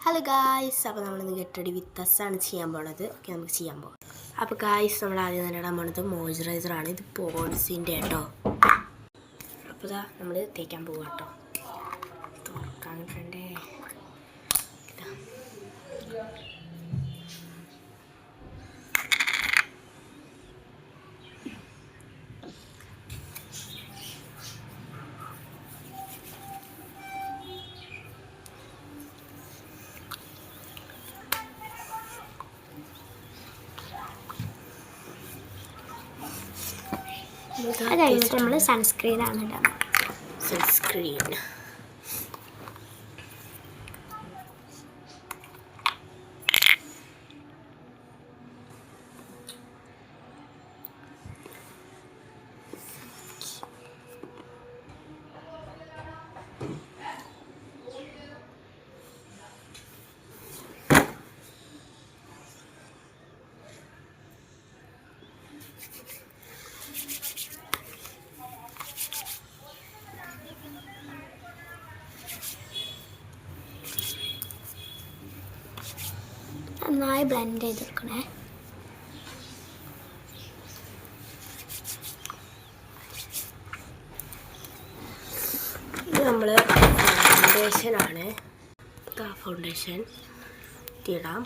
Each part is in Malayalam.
ഹലോ ഗായ്സ്, അപ്പോൾ നമ്മളിന്ന് ഗെറ്റ് റെഡി വിത്ത് അസ് ആണ് ചെയ്യാൻ പോണത്. ഓക്കെ, നമുക്ക് ചെയ്യാൻ പോകാം. അപ്പോൾ ഗായ്സ്, നമ്മൾ ആദ്യം തന്നെ ഇടാൻ പോണത് മോയ്സ്ചറൈസറാണ്. ഇത് പോൺസിൻ്റെ കേട്ടോ. അപ്പോൾ ഇതാ നമ്മൾ തേക്കാൻ പോകുക കേട്ടോ. തുറക്കാൻ ഫ്രണ്ടേ അത് കഴിഞ്ഞിട്ട് നമ്മൾ സൺസ്ക്രീനാണ് ഇടുന്നത്. സൺസ്ക്രീൻ നന്നായി ബ്ലെൻഡ് ചെയ്തെടുക്കണേ. ഇത് നമ്മൾ ഫൗണ്ടേഷനാണ്. ഫൗണ്ടേഷൻ ഇടാം.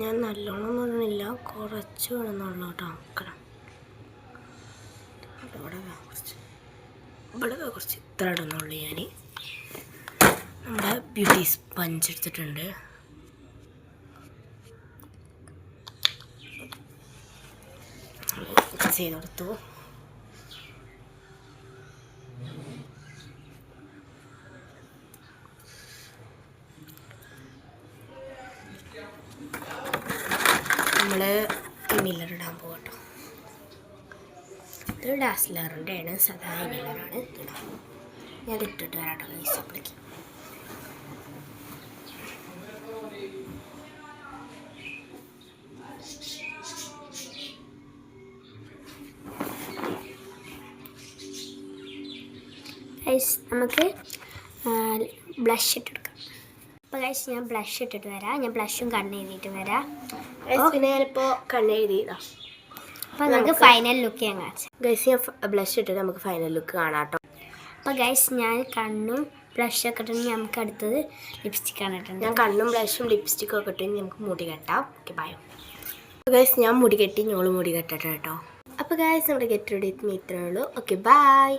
ഞാൻ നല്ലോണം ഒന്നുമില്ല, കുറച്ച് വേണമെന്നുള്ളൂ കേട്ടോ. നോക്കണം, ഇവിടെ കുറച്ച് ഇത്ര ഇടുന്നുള്ളൂ. ഞാൻ നമ്മുടെ ബ്യൂട്ടി സ്പഞ്ച് എടുത്തിട്ടുണ്ട്. മിക്സ് ചെയ്ത് കൊടുത്തു. നമ്മൾ മില്ലർ ഇടാൻ പോകട്ടോ. ഇത് ഡാസ്ലറിൻ്റെ ആണ്, സാധാ മില്ലറാണ്. ഇടാം. ഞാൻ ഇട്ടിട്ട് വരാട്ടോ ഗൈസ്. അപ്പോഴേക്ക് നമുക്ക് ബ്ലഷ് ഇട്ടെടുക്കാം. അപ്പോൾ ഗൈസ്, ഞാൻ ബ്ലഷ് ഇട്ടിട്ട് വരാം. ഞാൻ ബ്ലഷും കണ്ണെഴുതിയിട്ട് വരാം. പിന്നെ ഞാനിപ്പോൾ കണ്ണെഴുതിയതാ. അപ്പോൾ നമുക്ക് ഫൈനൽ ലുക്ക് ഞാൻ കാണിച്ചു. ഗൈസ്, ഞാൻ ബ്ലഷ് ഇട്ടിട്ട് നമുക്ക് ഫൈനൽ ലുക്ക് കാണാം കേട്ടോ. അപ്പോൾ ഗൈസ്, ഞാൻ കണ്ണും ബ്ലഷൊക്കെ ഇട്ടെങ്കിൽ നമുക്ക് അടുത്തത് ലിപ്സ്റ്റിക്കാണ് ഇട്ടത്. ഞാൻ കണ്ണും ബ്ലഷും ലിപ്സ്റ്റിക്കും ഒക്കെ ഇട്ടെങ്കിൽ നമുക്ക് മുടി കെട്ടാം. Okay, by. ഗൈസ്, ഞാൻ മുടി കെട്ടി, ഞങ്ങൾ മുടി കെട്ടട്ടെ കേട്ടോ. അപ്പോൾ ഗൈസ്, നമ്മുടെ ഗെറ്റ് റെഡി ഇത്രയേ ഉള്ളൂ. Okay, by.